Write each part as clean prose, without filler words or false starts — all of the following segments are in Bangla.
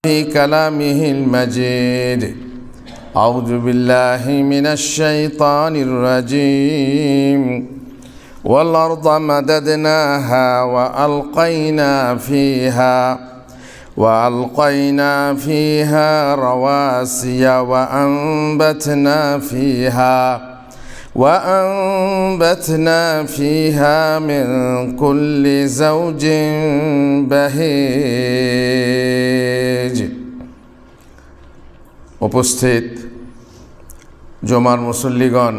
في كلامه المجيد. أعوذ بالله من الشيطان الرجيم. والأرض مددناها وألقينا فيها رواسي وأنبتنا فيها من كل زوج بهيج. উপস্থিত জুমার মুসল্লিগণ,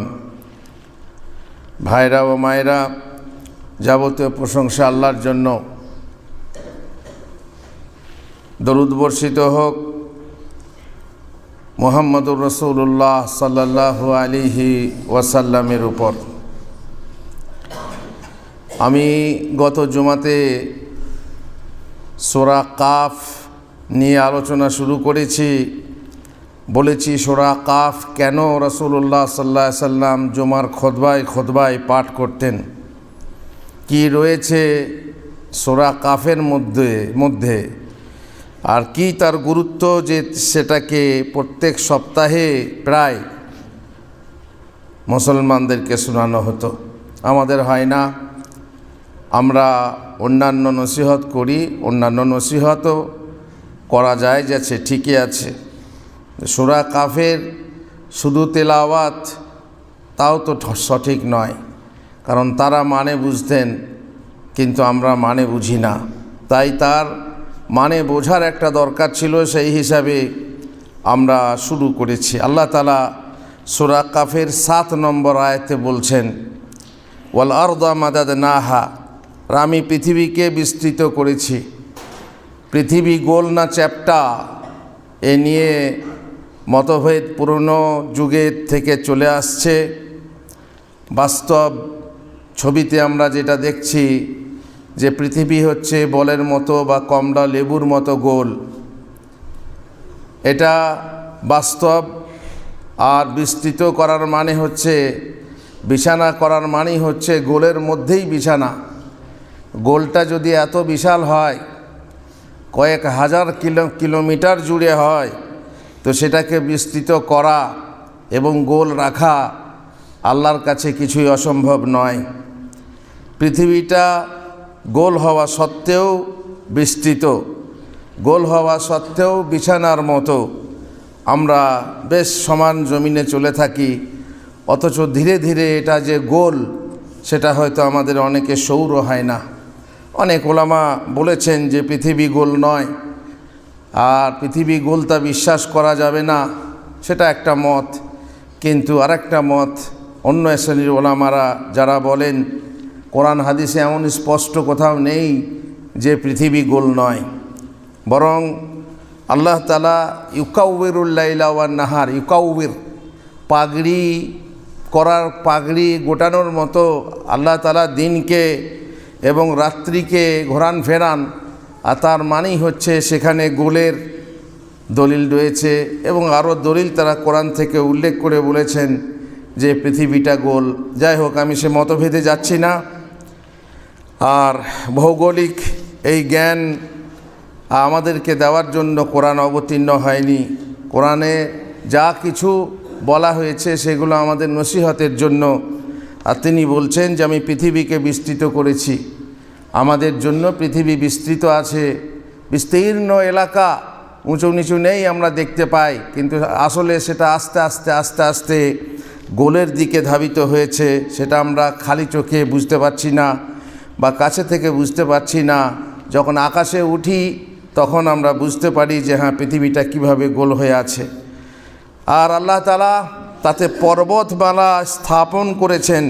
ভাইরা ও মায়েরা, যাবতীয় প্রশংসা আল্লাহর জন্য। দরুদ বর্ষিত হোক মুহাম্মদুর রাসূলুল্লাহ সাল্লাল্লাহু আলাইহি ওয়াসাল্লামের উপর। আমি গত জুমাতে সূরা কাফ নিয়ে আলোচনা শুরু করেছি। বলেছি সূরা কাফ কেন রাসূলুল্লাহ সাল্লাল্লাহু আলাইহি সাল্লাম জুমার খুতবায় পাঠ করতেন, কি রয়েছে সূরা কাফের মধ্যে আর কি তার গুরুত্ব, যে সেটাকে প্রত্যেক সপ্তাহে প্রায় মুসলমানদেরকে শোনানো হতো। আমাদের হয় না, আমরা অন্যান্য নসিহত করি, অন্যান্য নসিহতও করা যায় যাচ্ছে, ঠিকই আছে। সূরা কাফের শুধু তেলাওয়াত তাও তো সঠিক নয়, কারণ তারা মানে বুঝতেন কিন্তু আমরা মানে বুঝি না, তাই তার মানে বোঝার একটা দরকার ছিল, সেই হিসাবে আমরা শুরু করেছি। আল্লাহ তাআলা সূরা কাফের 7 নম্বর আয়াতে বলছেন, ওয়াল আরদা মাদাদনাহা, আমি পৃথিবীকে বিস্তৃত করেছি। পৃথিবী গোল না চ্যাপ্টা, এ নিয়ে মতভেদ পুরনো যুগের থেকে চলে আসছে। বাস্তব ছবিতে আমরা যেটা দেখছি যে পৃথিবী হচ্ছে বলের মতো বা কমলা লেবুর মতো গোল, এটা বাস্তব। আর বিস্তৃত করার মানে হচ্ছে, বিছানা করার মানেই হচ্ছে গোলের মধ্যেই বিছানা। গোলটা যদি এত বিশাল হয়, কয়েক হাজার কিলোমিটার জুড়ে হয়, তো সেটাকে বিস্তৃত করা এবং গোল রাখা আল্লাহর কাছে কিছুই অসম্ভব নয়। পৃথিবীটা গোল হওয়া সত্ত্বেও বিস্তৃত, গোল হওয়া সত্ত্বেও বিছানার মতো আমরা বেশ সমান জমিনে চলে থাকি, অথচ ধীরে ধীরে এটা যে গোল সেটা হয়তো আমাদের অনেকে সৌর হয় না। অনেক ওলামা বলেছেন যে পৃথিবী গোল নয়, আর পৃথিবী গোল তা বিশ্বাস করা যাবে না, সেটা একটা মত। কিন্তু আরেকটা মত অন্য শ্রেণীর ওলামারা যারা বলেন, কোরআন হাদিসে এমন স্পষ্ট কোথাও নেই যে পৃথিবী গোল নয়, বরং আল্লাহ তাআলা ইউকাউবিরুল লাইলা ওয়ান নাহার, ইউকাউবির পাগড়ি গোটানোর মতো আল্লাহ তাআলা দিনকে এবং রাত্রিকে ঘোরান ফেরান। আর তার মানেই হচ্ছে সেখানে গোলের দলিল রয়েছে, এবং আরও দলিল তারা কোরআন থেকে উল্লেখ করে বলেছেন যে পৃথিবীটা গোল। যাই হোক, আমি সে মতভেদে যাচ্ছি না। আর ভৌগোলিক এই জ্ঞান আমাদেরকে দেওয়ার জন্য কোরআন অবতীর্ণ হয়নি। কোরআনে যা কিছু বলা হয়েছে সেগুলো আমাদের নসিহতের জন্য। আর তিনি বলছেন যে আমি পৃথিবীকে বিস্তৃত করেছি। আমাদের জন্য পৃথিবী বিস্তৃত আছে, বিস্তীর্ণ এলাকা, উঁচু নিচু নেই আমরা দেখতে পাই, কিন্তু আসলে সেটা আস্তে আস্তে আস্তে আস্তে গোলের দিকে ধাবিত হয়েছে। সেটা আমরা খালি চোখে বুঝতে পারছি না বা কাছে থেকে বুঝতে পারছি না। যখন আকাশে উঠি তখন আমরা বুঝতে পারি যে হ্যাঁ, পৃথিবীটা কিভাবে গোল হয়ে আছে। আর আল্লাহ তাআলা তাতে পর্বতমালা স্থাপন করেছেন।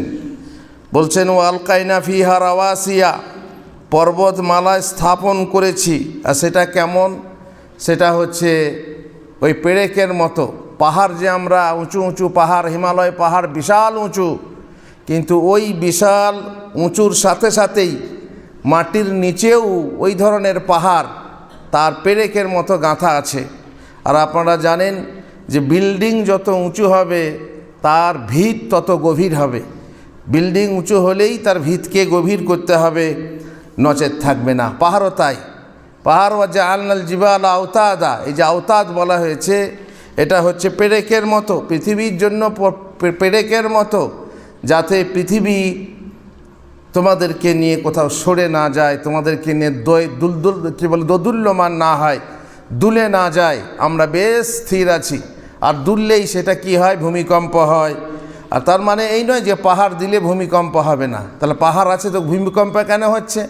বলছেন ও আলকাইনা ফিহা রাওয়াসিয়া, পর্বতমালা স্থাপন করেছি। আর সেটা কেমন? সেটা হচ্ছে ওই পেরেকের মতো। পাহাড় যে আমরা উঁচু উঁচু পাহাড়, হিমালয় পাহাড় বিশাল উঁচু, কিন্তু ওই বিশাল উঁচুর সাথে সাথেই মাটির নিচেও ওই ধরনের পাহাড় তার পেরেকের মতো গাঁথা আছে। আর আপনারা জানেন যে বিল্ডিং যত উঁচু হবে তার ভিত তত গভীর হবে। বিল্ডিং উঁচু হলেই তার ভিতকে গভীর করতে হবে, নচেত থাকবে না। পাহাড়ও তাই, পাহাড় ওয়া জাআলনাল জিবালা আওতাদা, এই যে আওতাদ বলা হয়েছে এটা হচ্ছে পেরেকের মতো, পৃথিবীর জন্য পেরেকের মতো, যাতে পৃথিবী তোমাদেরকে নিয়ে কোথাও সরে না যায়, তোমাদেরকে নিয়ে দোদুল্যমান না হয়, দুলে না যায়। আমরা বেশ স্থির আছি, আর দুললেই সেটা কি হয়? ভূমিকম্প হয়। আর তার মানে এই নয় যে পাহাড় দিলে ভূমিকম্প হবে না। তাহলে পাহাড় আছে তো ভূমিকম্প কেন হচ্ছে?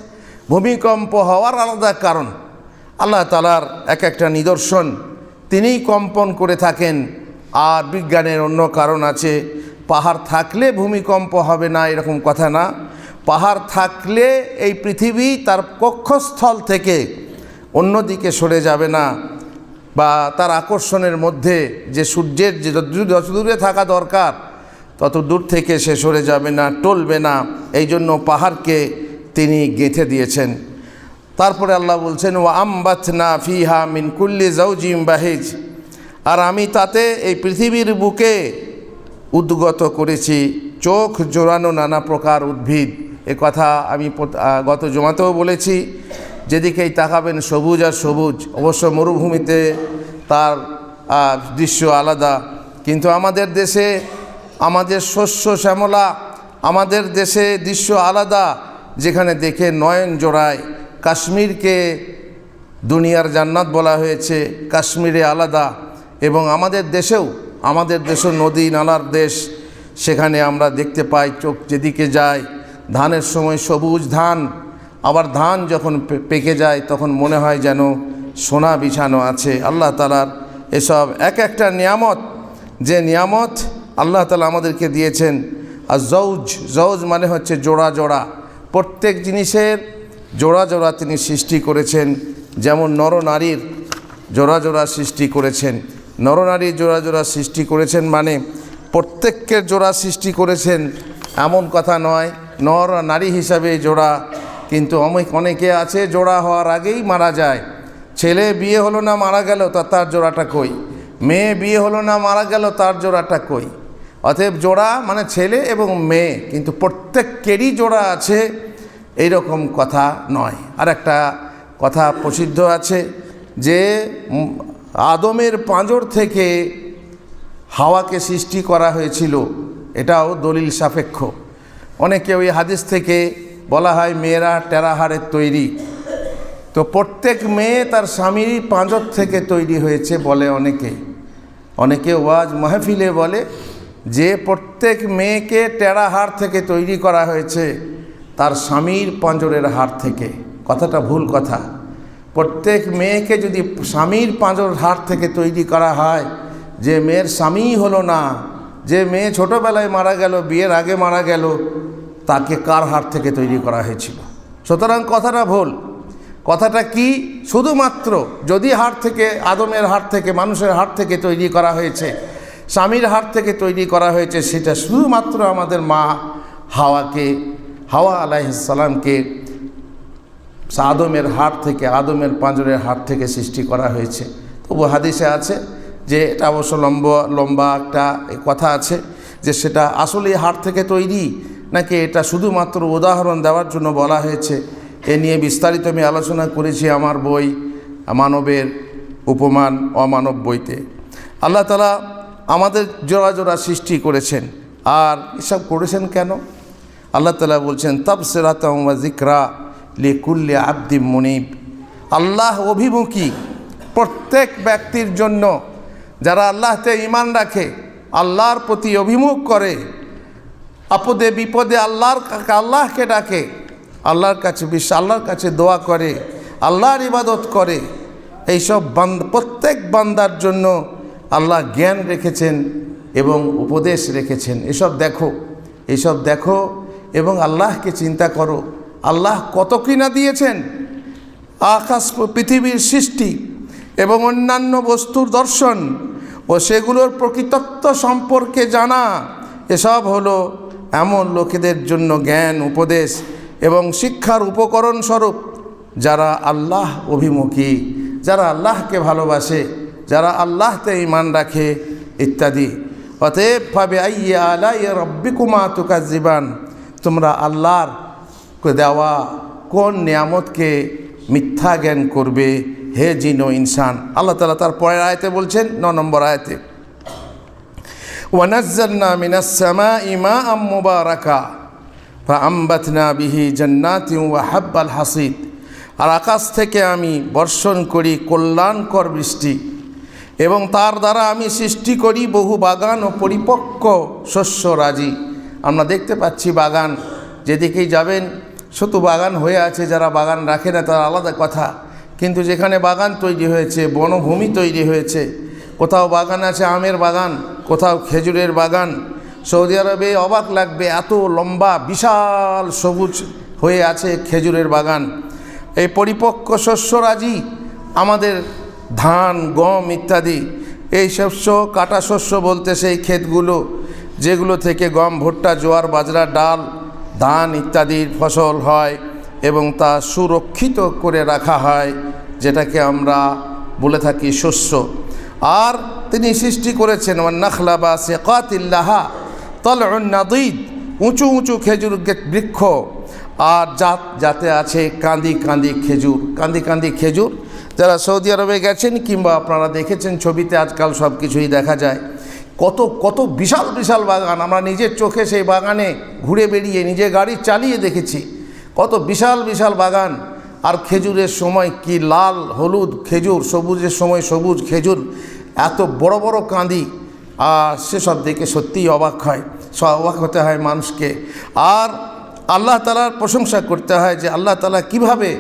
ভূমিকম্প হওয়ার আলাদা কারণ, আল্লাহ তাআলার এক একটা নিদর্শন, তিনিই কম্পন করে থাকেন। আর বিজ্ঞানের অন্য কারণ আছে। পাহাড় থাকলে ভূমিকম্প হবে না এরকম কথা না। পাহাড় থাকলে এই পৃথিবী তার কক্ষস্থল থেকে অন্যদিকে সরে যাবে না, বা তার আকর্ষণের মধ্যে যে সূর্যের যে যত দূরে থাকা দরকার তত দূর থেকে সে সরে যাবে না, টলবে না। এই জন্য পাহাড়কে তিনি গেঁথে দিয়েছেন। তারপরে আল্লাহ বলছেন, ওয়া আমবাতনা ফিহা মিন কুল্লি জাওজিম বাহিজ, আর আমি তাতে এই পৃথিবীর বুকে উদ্গত করেছি চোখ জোড়ানো নানা প্রকার উদ্ভিদ। এ কথা আমি গত জমাতেও বলেছি, যেদিকেই তাকাবেন সবুজ আর সবুজ। অবশ্য মরুভূমিতে তার দৃশ্য আলাদা, কিন্তু আমাদের দেশে আমাদের শস্য শ্যামলা, আমাদের দেশে দৃশ্য আলাদা, যেখানে দেখে নয়ন জোড়ায়। কাশ্মীরকে দুনিয়ার জান্নাত বলা হয়েছে, কাশ্মীরে আলাদা। এবং আমাদের দেশেও নদী নালার দেশ, সেখানে আমরা দেখতে পাই চোখ যেদিকে যায়। ধানের সময় সবুজ ধান, আবার ধান যখন পেকে যায় তখন মনে হয় যেন সোনা বিছানো আছে। আল্লাহ তাআলার এসব এক একটা নিয়ামত, যে নিয়ামত আল্লাহ তাআলা আমাদেরকে দিয়েছেন। আর জৌজ মানে হচ্ছে জোড়া জোড়া, প্রত্যেক জিনিসের জোড়া জোড়া তিনি সৃষ্টি করেছেন। যেমন নরনারীর জোড়া জোড়া সৃষ্টি করেছেন, নরনারীর জোড়া জোড়া সৃষ্টি করেছেন মানে প্রত্যেককে জোড়া সৃষ্টি করেছেন এমন কথা নয়, নর নারী হিসাবে জোড়া। কিন্তু অনেকে আছে জোড়া হওয়ার আগেই মারা যায়। ছেলে বিয়ে হলো না, মারা গেল, তার জোড়াটা কই? মেয়ে বিয়ে হলো না, মারা গেল, তার জোড়াটা কই? অতএব জোড়া মানে ছেলে এবং মেয়ে, কিন্তু প্রত্যেকেরই জোড়া আছে এইরকম কথা নয়। আর একটা কথা প্রসিদ্ধ আছে যে আদমের পাঁজর থেকে হাওয়াকে সৃষ্টি করা হয়েছিল, এটাও দলিল সাপেক্ষ। অনেকে ওই হাদিস থেকে বলা হয় মেয়েরা টেরাহাড়ের তৈরি, তো প্রত্যেক মেয়ে তার স্বামীর পাঁজর থেকে তৈরি হয়েছে বলে অনেকে ওয়াজ মাহফিলে বলে যে প্রত্যেক মেয়েকে টেরাহাড় থেকে তৈরি করা হয়েছে তার স্বামীর পাঁজরের হাড় থেকে। কথাটা ভুল কথা। প্রত্যেক মেয়েকে যদি স্বামীর পাঁজর হাড় থেকে তৈরি করা হয়, যে মেয়ের স্বামী হলো না, যে মেয়ে ছোটোবেলায় মারা গেল, বিয়ের আগে মারা গেল, তাকে কার হাড় থেকে তৈরি করা হয়েছিল? সুতরাং কথাটা ভুল। কথাটা কি? শুধুমাত্র যদি হাড় থেকে, আদমের হাড় থেকে, মানুষের হাড় থেকে তৈরি করা হয়েছে, স্বামীর হাড় থেকে তৈরি করা হয়েছে, সেটা শুধুমাত্র আমাদের মা হাওয়া আলাইহিস সালামকে আদমের হাড় থেকে, আদমের পাঁজরের হাড় থেকে সৃষ্টি করা হয়েছে। তবু হাদিসে আছে যে এটা অবশ্য লম্বা একটা কথা আছে যে সেটা আসলে হাড় থেকে তৈরি নাকি এটা শুধুমাত্র উদাহরণ দেওয়ার জন্য বলা হয়েছে। এ নিয়ে বিস্তারিত আমি আলোচনা করেছি আমার বই মানবের উপমান অমানব বইতে। আল্লাহ তাআলা আমাদের জোড়া জোড়া সৃষ্টি করেছেন। আর এসব করেছেন কেন? আল্লাহ তাআলা বলছেন তাবসিরাতাও ওয়া যিকরা লিকুল্লি আবদিম মুনিব, আল্লাহ অভিমুখী প্রত্যেক ব্যক্তির জন্য, যারা আল্লাহতে ঈমান রাখে, আল্লাহর প্রতি অভিমুখ করে, আপদে বিপদে আল্লাহকে ডাকে, আল্লাহর কাছে দোয়া করে, আল্লাহর ইবাদত করে, এইসব প্রত্যেক বান্দার জন্য আল্লাহ জ্ঞান রেখেছেন এবং উপদেশ রেখেছেন। এইসব দেখো এবং আল্লাহকে চিন্তা করো। আল্লাহ কত কিনা দিয়েছেন, আকাশ পৃথিবীর সৃষ্টি এবং অন্যান্য বস্তুর দর্শন ও সেগুলোর প্রকৃতত্ব সম্পর্কে জানা, এসব হলো এমন লোকেদের জন্য জ্ঞান, উপদেশ এবং শিক্ষার উপকরণ স্বরূপ, যারা আল্লাহ অভিমুখী, যারা আল্লাহকে ভালোবাসে, যারা আল্লাহতে ঈমান রাখে ইত্যাদি। অতএব ফাবিআইয়ি আলাই রাব্বিকুমা তুকাজ্জিবান, তোমরা আল্লাহর দেওয়া কোন নিয়ামতকে মিথ্যা জ্ঞান করবে হে জিন ও ইনসান। আল্লাহ তাআলা তার পরের আয়াতে বলছেন 9 নম্বর আয়াতে, ওয়ানাজ্জালনা মিনাস সামাই মাআম মুবারাকা ফাআমবাতনা বিহি জান্নাতিন ওয়া হাব্বাল হাসিদ। আর আকাশ থেকে আমি বর্ষণ করি কল্যাণকর বৃষ্টি এবং তার দ্বারা আমি সৃষ্টি করি বহু বাগান ও পরিপক্ক শস্যরাজি। আমরা দেখতে পাচ্ছি বাগান, যেদিকেই যাবেন শুধু বাগান হয়ে আছে। যারা বাগান রাখে না তার আলাদা কথা, কিন্তু যেখানে বাগান তৈরি হয়েছে, বনভূমি তৈরি হয়েছে, কোথাও বাগান আছে আমের বাগান, কোথাও খেজুরের বাগান। সৌদি আরবে অবাক লাগবে, এত লম্বা বিশাল সবুজ হয়ে আছে খেজুরের বাগান। এই পরিপক্ক শস্যরাজি আমাদের ধান, গম ইত্যাদি, এই শস্য কাটা শস্য বলতে সেই ক্ষেতগুলো যেগুলো থেকে গম, ভুট্টা, জোয়ার, বাজরা, ডাল, ধান ইত্যাদির ফসল হয় এবং তা সুরক্ষিত করে রাখা হয়, যেটাকে আমরা বলে থাকি শস্য। আর তিনি সৃষ্টি করেছেন ওয়ান্নাখলা বাসিকাতিন লাহা তালউন নাদীদ, উঁচু উঁচু খেজুর বৃক্ষ, আর যাতে আছে কাঁদি কাঁদি খেজুর। কাঁদি কাঁদি খেজুর যারা সৌদি আরবে গেছেন কিংবা আপনারা দেখেছেন ছবিতে, আজকাল সব কিছুই দেখা যায়, কত কত বিশাল বিশাল বাগান। আমরা নিজের চোখে সেই বাগানে ঘুরে বেরিয়ে নিজে গাড়ি চালিয়ে দেখেছি, কত বিশাল বিশাল বাগান। আর খেজুরের সময় কি লাল হলুদ খেজুর, সবুজের সময় সবুজ খেজুর, এত বড় বড় কাঁদি। আর সেসব দেখে সত্যিই অবাক হয়, অবাক হতে হয় মানুষকে। আর আল্লাহ তাআলার প্রশংসা করতে হয় যে আল্লাহ তাআলা কিভাবে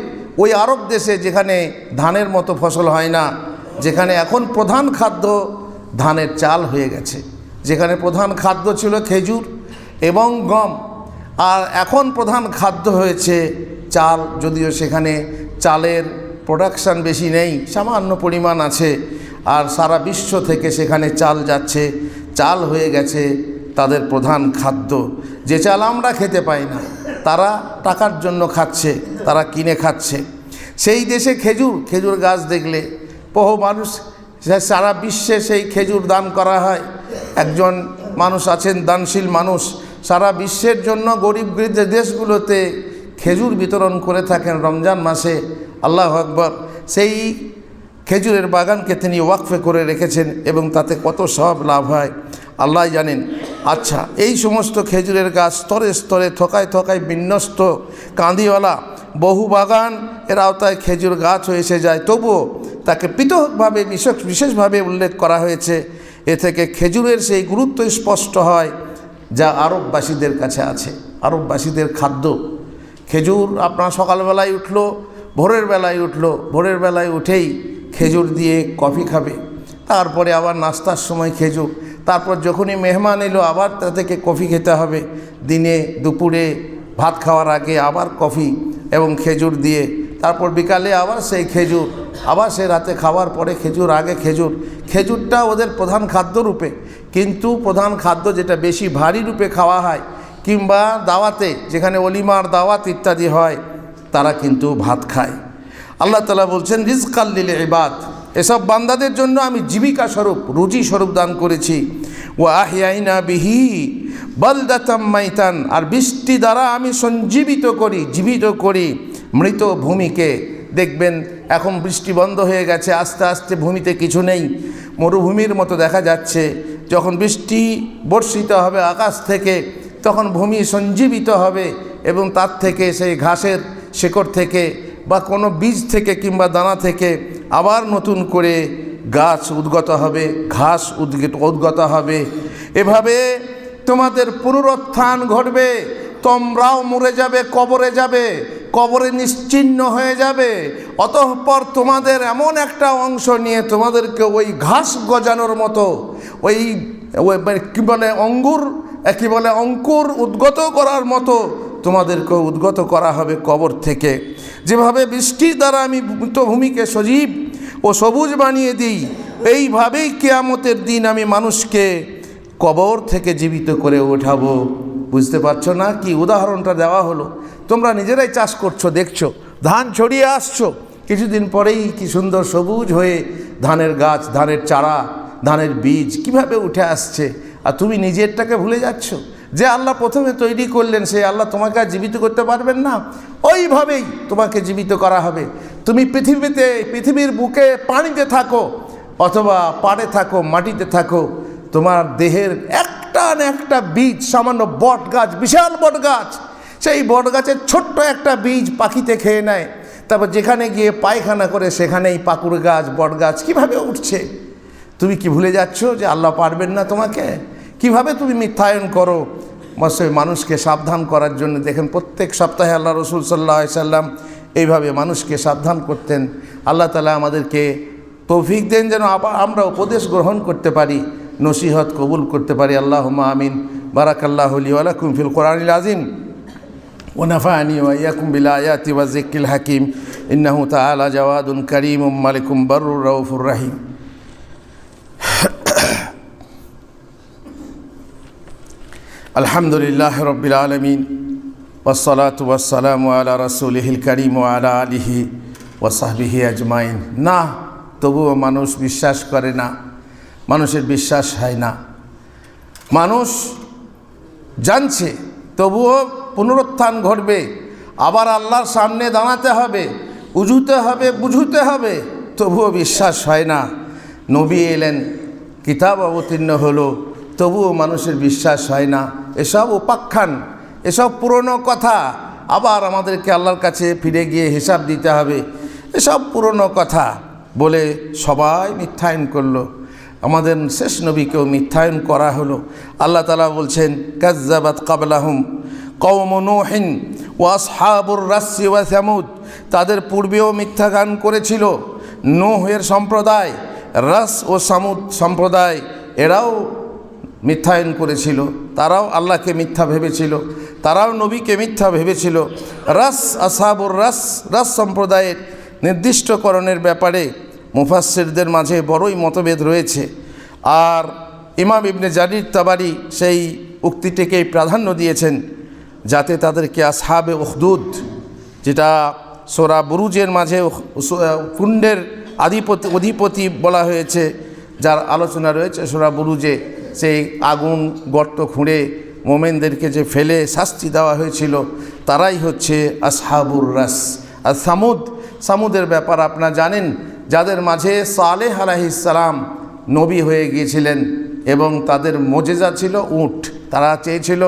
ওই আরব দেশে, যেখানে ধানের মতো ফসল হয় না, যেখানে এখন প্রধান খাদ্য ধানের চাল হয়ে গেছে, যেখানে প্রধান খাদ্য ছিল খেজুর এবং গম, আর এখন প্রধান খাদ্য হয়েছে চাল। যদিও সেখানে চালের প্রোডাকশান বেশি নেই, সামান্য পরিমাণ আছে, আর সারা বিশ্ব থেকে সেখানে চাল যাচ্ছে, চাল হয়ে গেছে তাদের প্রধান খাদ্য। যে চাল আমরা খেতে পাই না, তারা টাকার জন্য খাচ্ছে, তারা কিনে খাচ্ছে। সেই দেশে খেজুর গাছ দেখলে বহু মানুষ, সারা বিশ্বে সেই খেজুর দান করা হয়। একজন মানুষ আছেন দানশীল মানুষ, সারা বিশ্বের জন্য গরিব দেশগুলোতে খেজুর বিতরণ করে থাকেন রমজান মাসে। আল্লাহু আকবার। সেই খেজুরের বাগানকে তিনি ওয়াকফে করে রেখেছেন এবং তাতে কত সওয়াব লাভ হয় আল্লাহ জানেন। আচ্ছা, এই সমস্ত খেজুরের গাছ স্তরে স্তরে থোকায় থোকায় বিন্যস্ত কাঁদিওয়ালা বহু বাগান, এর আওতায় খেজুর গাছও এসে যায়, তবুও তাকে পৃথকভাবে বিশেষভাবে উল্লেখ করা হয়েছে। এ থেকে খেজুরের সেই গুরুত্ব স্পষ্ট হয় যা আরববাসীদের কাছে আছে। আরববাসীদের খাদ্য খেজুর। আপনার সকালবেলায় উঠলো, ভোরের বেলায় উঠেই খেজুর দিয়ে কফি খাবে, তারপরে আবার নাস্তার সময় খেজুর, তারপর যখনই মেহমান এলো আবার তা থেকে কফি খেতে হবে, দিনে দুপুরে ভাত খাওয়ার আগে আবার কফি এবং খেজুর দিয়ে, তারপর বিকালে আবার সেই খেজুর, আবার সে রাতে খাওয়ার পরে খেজুর, আগে খেজুর। খেজুরটা ওদের প্রধান খাদ্য রূপে, কিন্তু প্রধান খাদ্য যেটা বেশি ভারী রূপে খাওয়া হয়, কিংবা দাওয়াতে যেখানে অলিমার দাওয়াত ইত্যাদি হয়, তারা কিন্তু ভাত খায়। আল্লাহ তাআলা বলছেন রিজকাল লিল ইবাদ, এসব বান্দাদের জন্য আমি জীবিকা স্বরূপ, রুজি স্বরূপ দান করেছি। ওয়া আহিয়াইনা বিহি বালদাতাম মাইতান, আর বৃষ্টি দ্বারা আমি জীবিত করি মৃত ভূমিকে। দেখবেন এখন বৃষ্টি বন্ধ হয়ে গেছে, আস্তে আস্তে ভূমিতে কিছু নেই, মরুভূমির মতো দেখা যাচ্ছে। যখন বৃষ্টি বর্ষিত হবে আকাশ থেকে, তখন ভূমি সঞ্জীবিত হবে এবং তার থেকে সেই ঘাসের শেকড় থেকে বা কোনো বীজ থেকে কিংবা দানা থেকে আবার নতুন করে গাছ উদ্গত হবে, ঘাস উদ্গত হবে। এভাবে তোমাদের পুনরুত্থান ঘটবে, তোমরাও মরে যাবে, কবরে নিশ্চিহ্ন হয়ে যাবে। অতঃপর তোমাদের এমন একটা অংশ নিয়ে তোমাদেরকে ওই ঘাস গজানোর মতো, ওই কি বলে অঙ্কুর উদ্গত করার মতো তোমাদেরকে উদ্গত করা হবে কবর থেকে। যেভাবে বৃষ্টির দ্বারা আমি মৃত ভূমিকে সজীব ও সবুজ বানিয়ে দিই, এইভাবেই কিয়ামতের দিন আমি মানুষকে কবর থেকে জীবিত করে ওঠাবো। বুঝতে পারছো না? কি উদাহরণটা দেওয়া হলো। তোমরা নিজেরাই চাষ করছো, দেখছো, ধান ছড়িয়ে আসছো, কিছুদিন পরেই কি সুন্দর সবুজ হয়ে ধানের গাছ, ধানের চারা, ধানের বীজ কিভাবে উঠে আসছে, আর তুমি নিজেরটাকে ভুলে যাচ্ছ। যে আল্লাহ প্রথমে তৈরি করলেন সেই আল্লাহ তোমাকে আর জীবিত করতে পারবেন না? ওইভাবেই তোমাকে জীবিত করা হবে। তুমি পৃথিবীর বুকে পানিতে থাকো অথবা পাড়ে থাকো, মাটিতে থাকো, তোমার দেহের একটা না একটা বীজ, সামান্য বট গাছ, বিশাল বট গাছ, সেই বট গাছের ছোট্ট একটা বীজ পাখিতে খেয়ে নেয়, তারপর যেখানে গিয়ে পায়খানা করে সেখানেই পাকুড় গাছ, বট গাছ কীভাবে উঠছে। তুমি কি ভুলে যাচ্ছ যে আল্লাহ পারবেন না তোমাকে? কিভাবে তুমি মিথ্যায়ন করো? মানুষকে সাবধান করার জন্য দেখেন প্রত্যেক সপ্তাহে আল্লাহ রসুল সাল্লাল্লাহু আলাইহি সাল্লাম এইভাবে মানুষকে সাবধান করতেন। আল্লাহ তাআলা আমাদেরকে তৌফিক দেন যেন আমরা উপদেশ গ্রহণ করতে পারি, নসিহত কবুল করতে পারি। আল্লাহুম্মা আমিন। বারাকাল্লাহু লি ওয়া লাকুম ফিল কোরআনিল আযীম ওয়া নাফা'আনি ওয়া ইয়্যাকুম বিল আয়াতি ওয়া যিকরিল হাকীম। ইন্নাহু তাআলা জাওয়াদুন কারীমুম মালিকুম বাররুর রাউফুর রাহিম। আলহামদুলিল্লাহ রাব্বিল আলামিন ওয়াসসালাতু ওয়াসসালামু আলা রাসূলিহিল কারীম ওয়া আলা আলিহি ওয়া সাহবিহি আজমাইন। না, তবুও মানুষ বিশ্বাস করে না, মানুষের বিশ্বাস হয় না। মানুষ জানছে তবুও পুনরুত্থান ঘটবে, আবার আল্লাহর সামনে দাঁড়াতে হবে, উজুতে হবে, বুঝুতে হবে, তবুও বিশ্বাস হয় না। নবী এলেন, কিতাব অবতীর্ণ হলো, তবুও মানুষের বিশ্বাস হয় না। এসব উপাখ্যান, এসব পুরনো কথা, আবার আমাদেরকে আল্লাহর কাছে ফিরে গিয়ে হিসাব দিতে হবে, এসব পুরনো কথা বলে সবাই মিথ্যায়ন করলো। আমাদের শেষ নবীকেও মিথ্যায়ন করা হলো। আল্লাহ তাআলা বলছেন, কাযযাবাত কাবলাহুম কওমু নূহিন ওয়া আসহাবুর রাসসি ওয়া সামুদ। তাদের পূর্বেও মিথ্যা গান করেছিল নূহের সম্প্রদায়, রাস ও সামুদ সম্প্রদায়, এরাও মিথ্যায়ন করেছিল। তারাও আল্লাহকে মিথ্যা ভেবেছিল, তারাও নবীকে মিথ্যা ভেবেছিল। আসহাবুর রাস সম্প্রদায়ের নির্দিষ্টকরণের ব্যাপারে মুফাসসিরদের মাঝে বড়ই মতভেদ রয়েছে। আর ইমাম ইবনে জারির তাবারি সেই উক্তিটিকেই প্রাধান্য দিয়েছেন, যাতে তাদেরকে আসহাবে উখদুদ, যেটা সূরা বুরুজের মাঝে কুণ্ডের অধিপতি বলা হয়েছে, যার আলোচনা রয়েছে সূরা বুরুজে, সেই আগুন গর্ত খুঁড়ে মোমেনদেরকে যে ফেলে শাস্তি দেওয়া হয়েছিল, তারাই হচ্ছে আসহাবুর রাস। আর সামুদের ব্যাপার আপনারা জানেন, যাদের মাঝে সালেহ আলাইহিস সালাম নবী হয়ে গিয়েছিলেন এবং তাদের মুজিজা ছিল উট। তারা চেয়েছিল,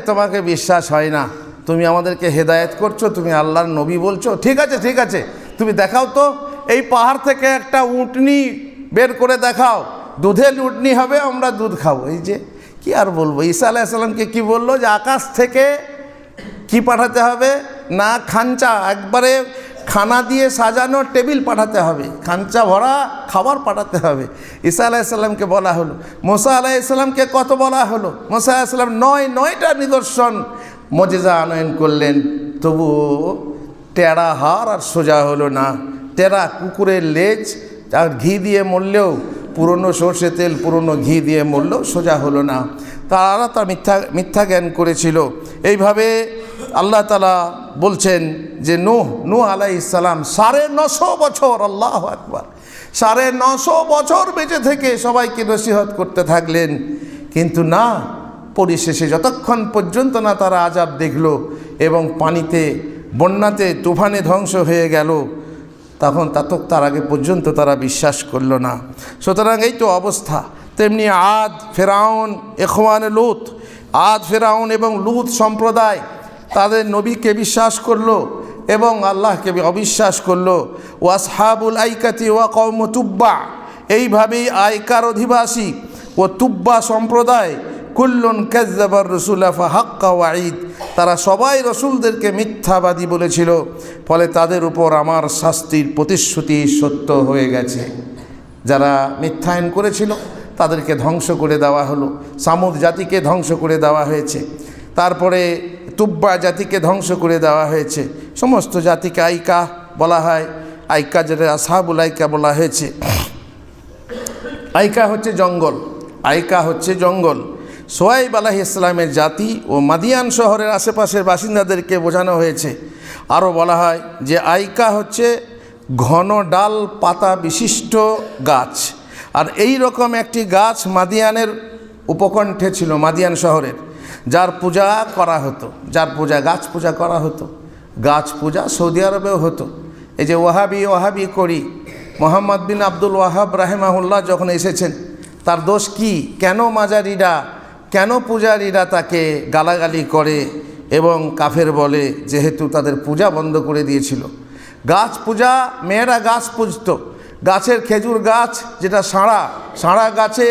তোমাকে বিশ্বাস হয় না, তুমি আমাদেরকে হেদায়েত করছো, তুমি আল্লাহর নবী বলছো, ঠিক আছে, তুমি দেখাও তো, এই পাহাড় থেকে একটা উটনি বের করে দেখাও, দুধের উটনি হবে, আমরা দুধ খাবো। এই যে কি আর বলবো, ঈসা আলাইহিস সালামকে কি বললো যে আকাশ থেকে কি পাঠাতে হবে না, খাঞ্চা, একবারে খানা দিয়ে সাজানো টেবিল পাঠাতে হবে, খাঞ্চা ভরা খাবার পাঠাতে হবে। ঈসা আলাইহিস সালামকে বলা হলো। মুসা আলাইহিস সালামকে কত বলা হলো? মুসা আলাইহিস সালাম নয়টা নিদর্শন মুজিজা আনয়ন করলেন, তবুও টেরা হার আর সোজা হলো না। টেরা কুকুরের লেজ, আর ঘি দিয়ে মরলেও, পুরনো সর্ষে তেল, পুরনো ঘি দিয়ে মরলেও সোজা হলো না। তারা মিথ্যা জ্ঞান করেছিল। এইভাবে আল্লাহ তাআলা বলছেন যে নূহ আলাইহিস সালাম 950 বছর, আল্লাহু আকবার, 950 বছর বেঁচে থেকে সবাইকে নসিহত করতে থাকলেন, কিন্তু না, পরিশেষে যতক্ষণ পর্যন্ত না তারা আযাব দেখলো এবং পানিতে, বন্যাতে, তুফানে ধ্বংস হয়ে গেল, তার আগে পর্যন্ত তারা বিশ্বাস করল না। সুতরাং এই তো অবস্থা। তেমনি আদ, ফেরাউন, ইখওয়ানে লূত, আদ, ফেরাউন এবং লূত সম্প্রদায় তাদের নবীকে বিশ্বাস করলো এবং আল্লাহকে অবিশ্বাস করলো। ওয়াসহাবুল আইকাতি ওয়া কওমু তুব্বা, এইভাবেই আইকার অধিবাসী ও তুব্বা সম্প্রদায়, কুল্লুন কাযযাবার রাসূলা ফাহাক্কা ওয়াঈদ, তারা সবাই রসুলদেরকে মিথ্যাবাদী বলেছিল, ফলে তাদের উপর আমার শাস্তির প্রতিশ্রুতি সত্য হয়ে গেছে। যারা মিথ্যায়ন করেছিল তাদেরকে ধ্বংস করে দেওয়া হলো। সামুদ জাতিকে ধ্বংস করে দেওয়া হয়েছে, তারপরে তুব্বা জাতিকে ধ্বংস করে দেওয়া হয়েছে। সমস্ত জাতিকে আইকা বলা হয়, আইকা যেটা আসহাবুল আইকা বলা হয়েছে। আইকা হচ্ছে জঙ্গল, আইকা হচ্ছে জঙ্গল। সোয়াইব আলাইহিস সালামের জাতি ও মাদিয়ান শহরের আশেপাশের বাসিন্দাদেরকে বোঝানো হয়েছে। আরও বলা হয় যে আইকা হচ্ছে ঘন ডাল পাতা বিশিষ্ট গাছ, আর এই রকম একটি গাছ মাদিয়ানের উপকণ্ঠে ছিল, মাদিয়ান শহরের, যার পূজা করা হতো, গাছ পূজা করা হতো। গাছ পূজা সৌদি আরবেও হতো এই যে ওয়াহাবি ওয়াহাবি করি, মোহাম্মদ বিন আব্দুল ওয়াহাব রাহেমাহুল্লাহ যখন এসেছেন, তার দোষ কি? কেন মাজারিরা, কেন পূজারীরা তাকে গালাগালি করে এবং কাফের বলে? যেহেতু তাদের পূজা বন্ধ করে দিয়েছিল। গাছ পূজা, মেয়েরা গাছ পুজত, গাছের খেজুর গাছ যেটা সাঁড়া গাছে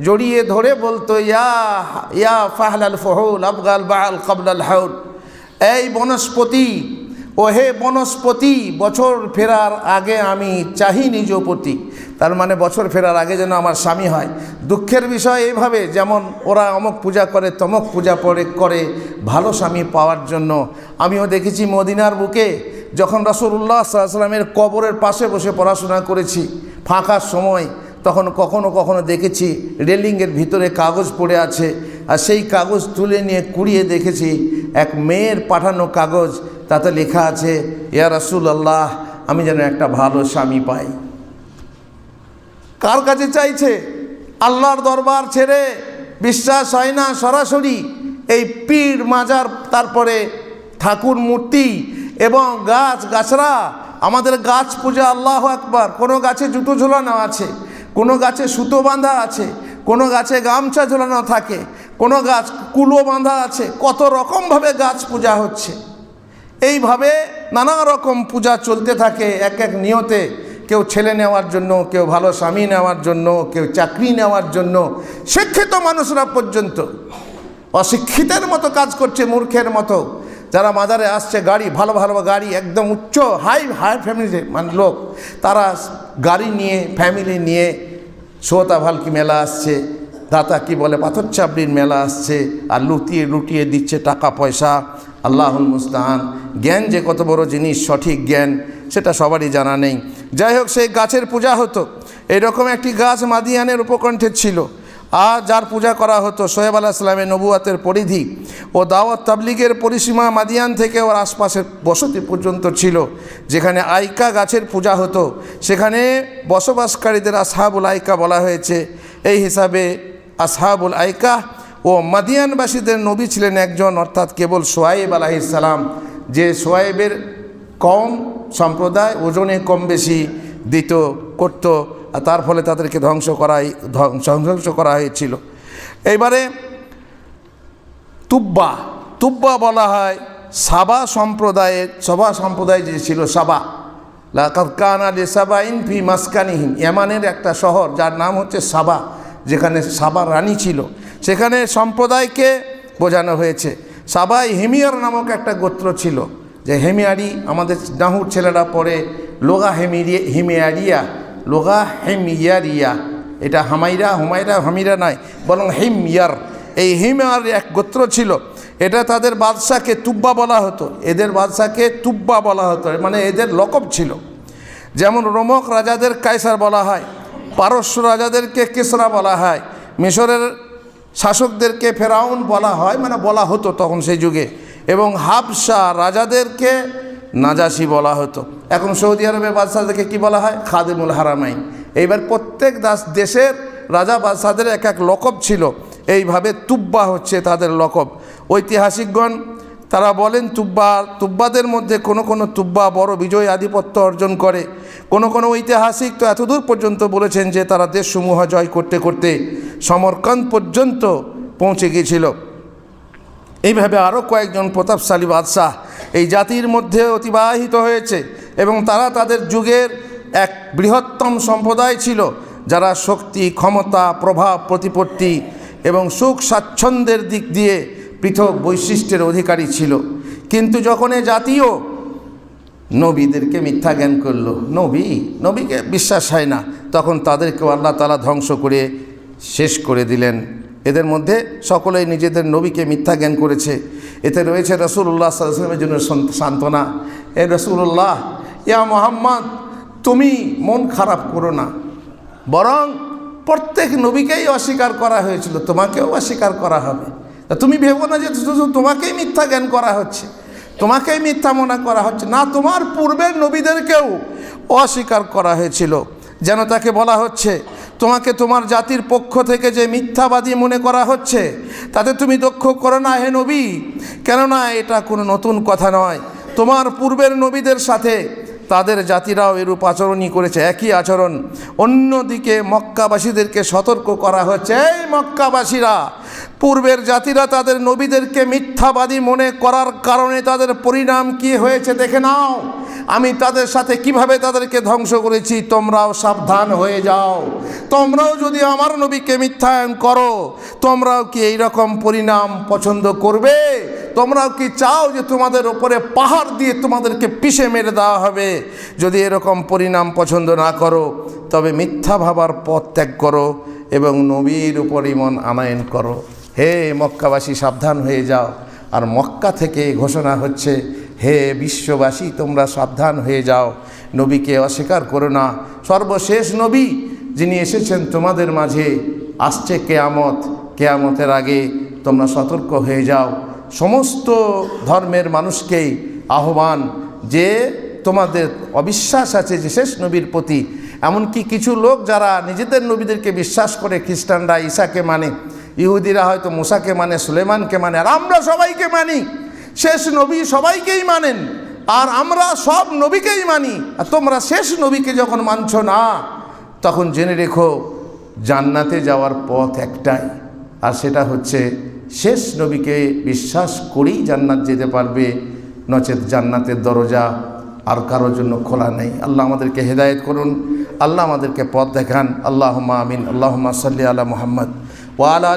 জড়িয়ে ধরে বলতো ইয়া ইয়া ফাহলাল ফহুল আবগাল বাল কাবলাল হাউল, এই বনস্পতি, ও হে বনস্পতি, বছর ফেরার আগে আমি চাহি নিজপতি। তার মানে বছর ফেরার আগে যেন আমার স্বামী হয়। দুঃখের বিষয় এইভাবে, যেমন ওরা অমুক পূজা করে তমক পূজা করে ভালো স্বামী পাওয়ার জন্য। আমিও দেখেছি মদিনার বুকে যখন রাসূলুল্লাহ সাল্লাল্লাহু আলাইহি ওয়াসাল্লামের কবরের পাশে বসে পড়াশোনা করেছি ফাঁকার সময়, তখন কখনো দেখেছি রেলিংয়ের ভিতরে কাগজ পড়ে আছে, আর সেই কাগজ তুলে নিয়ে কুড়িয়ে দেখেছি এক মেয়ের পাঠানো কাগজ, তাতে লেখা আছে ইয়া রাসূলুল্লাহ, আমি যেন একটা ভালো স্বামী পাই। কার কাছে চাইছে? আল্লাহর দরবার ছেড়ে বিশ্বাস হয় না সরাসরি এই পীর মাজার, তারপরে ঠাকুর মূর্তি এবং গাছরা। আমাদের গাছ পূজা, আল্লাহু আকবার। কোনো গাছে জুতো ঝোলানো আছে, কোনো গাছে সুতো বাঁধা আছে, কোনো গাছে গামছা ঝোলানো থাকে, কোনো গাছ কুলো বাঁধা আছে, কত রকমভাবে গাছ পূজা হচ্ছে। এইভাবে নানা রকম পূজা চলতে থাকে এক এক নিয়তে। কেউ ছেলে নেওয়ার জন্য, কেউ ভালো স্বামী নেওয়ার জন্য, কেউ চাকরি নেওয়ার জন্য। শিক্ষিত মানুষরা পর্যন্ত অশিক্ষিতের মতো কাজ করছে, মূর্খের মতো। যারা মাজারে আসছে, গাড়ি ভালো গাড়ি, একদম উচ্চ হাই ফ্যামিলি মানে লোক, তারা গাড়ি নিয়ে ফ্যামিলি নিয়ে সোতা ভালকি মেলা আসছে, দাতা কি বলে পাথর চাপড়ির মেলা আসছে, আর লুটিয়ে দিচ্ছে টাকা পয়সা। আল্লাহুল মুস্তাআন। জ্ঞান যে কত বড় জিনিস, সঠিক জ্ঞান সেটা সবারই জানা নেই। যাই হোক, সেই গাছের পূজা হতো। এইরকম একটি গাছ মাদিয়ানের উপকণ্ঠে ছিল, আর যার পূজা করা হতো। শোয়েব আলাইহিস সালামের নবুয়াতের পরিধি ও দাওয়াত তাবলীগের পরিসীমা মাদিয়ান থেকে ওর আশপাশের বসতি পর্যন্ত ছিল। যেখানে আইকা গাছের পূজা হতো, সেখানে বসবাসকারীদের আসহাবুল আইকা বলা হয়েছে। এই হিসাবে আসহাবুল আইকা ও মাদিয়ানবাসীদের নবী ছিলেন একজন, অর্থাৎ কেবল শোয়াইব আলাইহিস সালাম, যে শোয়াইবের কম সম্প্রদায় ওজনে কম বেশি করত, আর তার ফলে তাদেরকে ধ্বংস করা হয়েছিল। এইবারে তুব্বা বলা হয় সাবা সম্প্রদায় যে ছিল, সাবা। লাকাদ কানা লিসাবাইন ফি মাসকানিহিম, ইয়ামানের একটা শহর যার নাম হচ্ছে সাবা, যেখানে সাবা রানী ছিল, সেখানে সম্প্রদায়কে বোঝানো হয়েছে। সাবাই হেমিয়ার নামক একটা গোত্র ছিল, যে হেমিয়ারি, আমাদের নাহুর ছেলেরা পড়ে লোগা হেমিয়ারিয়া, এটা হামিরা নয়, বরং হিময়ার। এই হিময়ার এক গোত্র ছিল, এটা তাদের বাদশাকে তুব্বা বলা হতো, এদের বাদশাকে তুব্বা বলা হতো, মানে এদের লকব ছিল। যেমন রোমক রাজাদের কায়সার বলা হয়, পারস্য রাজাদেরকে কিসরা বলা হয়, মিশরের শাসকদেরকে ফেরাউন বলা হয়, মানে বলা হতো তখন সেই যুগে, এবং হাবশা রাজাদেরকে নাজাসি বলা হতো। এখন সৌদি আরবের বাদশাদেরকে কি বলা হয়? খাদিমুল হারামাইন। এইবার প্রত্যেক দেশের রাজা বাদশাদের এক এক লকব ছিল। এইভাবে তুব্বা হচ্ছে তাদের লকব। ঐতিহাসিকগণ তারা বলেন তুব্বাদের মধ্যে কোনো তুব্বা বড় বিজয় আধিপত্য অর্জন করে। কোনো ঐতিহাসিক তো এতদূর পর্যন্ত বলেছেন যে তারা দেশসমূহ জয় করতে করতে সমরকন্দ পর্যন্ত পৌঁছে গিয়েছিল। এইভাবে আরও কয়েকজন প্রতাপশালী বাদশাহ এই জাতির মধ্যে অতিবাহিত হয়েছে, এবং তারা তাদের যুগের এক বৃহত্তম সম্প্রদায় ছিল, যারা শক্তি, ক্ষমতা, প্রভাব, প্রতিপত্তি এবং সুখ স্বাচ্ছন্দ্যের দিক দিয়ে পৃথক বৈশিষ্ট্যের অধিকারী ছিল। কিন্তু যখন এ জাতীয় নবীদেরকে মিথ্যা জ্ঞান করলো, নবীকে বিশ্বাস হয় না, তখন তাদেরকেও আল্লাহ তাআলা ধ্বংস করে শেষ করে দিলেন। এদের মধ্যে সকলেই নিজেদের নবীকে মিথ্যা জ্ঞান করেছে। এতে রয়েছে রাসূলুল্লাহ সাল্লাল্লাহু আলাইহি ওয়াসাল্লামের জন্য সান্ত্বনা। এ রাসূলুল্লাহ, ইয়া মুহাম্মদ, তুমি মন খারাপ করো না, বরং প্রত্যেক নবীকেই অস্বীকার করা হয়েছিল, তোমাকেও অস্বীকার করা হবে। তুমি ভেবো না যে শুধু তোমাকেই মিথ্যা জ্ঞান করা হচ্ছে, তোমাকেই মিথ্যা মনে করা হচ্ছে না, তোমার পূর্বের নবীদেরকেও অস্বীকার করা হয়েছিল। যেন তাকে বলা হচ্ছে, তোমাকে তোমার জাতির পক্ষ থেকে যে মিথ্যাবাদী মনে করা হচ্ছে, তাতে তুমি দুঃখ করো না হে নবী, কেননা এটা কোনো নতুন কথা নয়। তোমার পূর্বের নবীদের সাথে তাদের জাতিরাও এরূপ আচরণই করেছে, একই আচরণ। অন্যদিকে মক্কাবাসীদেরকে সতর্ক করা হচ্ছে, এই মক্কাবাসীরা, পূর্বের জাতিরা তাদের নবীদেরকে মিথ্যাবাদী মনে করার কারণে তাদের পরিণাম কি হয়েছে দেখে নাও। আমি তাদের সাথে কিভাবে তাদেরকে ধ্বংস করেছি, তোমরাও সাবধান হয়ে যাও। তোমরাও যদি আমার নবীকে মিথ্যায়ন করো, তোমরাও কি এই রকম পরিণাম পছন্দ করবে? তোমরাও কি চাও যে তোমাদের ওপরে পাহাড় দিয়ে তোমাদেরকে পিষে মেরে দেওয়া হবে? যদি এরকম পরিণাম পছন্দ না করো, তবে মিথ্যা ভাবার পথ ত্যাগ করো এবং নবীর উপর ঈমান আনয়ন করো। হে মক্কাবাসী, সাবধান হয়ে যাও। আর মক্কা থেকে ঘোষণা হচ্ছে, হে বিশ্ববাসী, তোমরা সাবধান হয়ে যাও, নবীকে অস্বীকার করো না। সর্বশেষ নবী যিনি এসেছেন তোমাদের মাঝে, আসছে কেয়ামত, কেয়ামতের আগে তোমরা সতর্ক হয়ে যাও। সমস্ত ধর্মের মানুষকেই আহ্বান যে তোমাদের অবিশ্বাস আছে যে শেষ নবীর প্রতি। এমনকি কিছু লোক যারা নিজেদের নবীদেরকে বিশ্বাস করে, খ্রিস্টানরা ঈসাকে মানে, ইহুদিরা হয়তো মুসাকে মানে, সুলেমানকে মানে, আর আমরা সবাইকে মানি। শেষ নবী সবাইকেই মানেন, আর আমরা সব নবীকেই মানি। আর তোমরা শেষ নবীকে যখন মানছ না, তখন জেনে রেখো জান্নাতে যাওয়ার পথ একটাই, আর সেটা হচ্ছে শেষ নবীকে বিশ্বাস করেই জান্নাত যেতে পারবে, নচেত জান্নাতের দরজা আর কারোর জন্য খোলা নেই। আল্লাহ আমাদেরকে হেদায়েত করুন, আল্লাহ আমাদেরকে পথ দেখান। আল্লাহুম্মা আমিন। আল্লাহুম্মা সাল্লি আলা মুহাম্মদ ওয়া আলা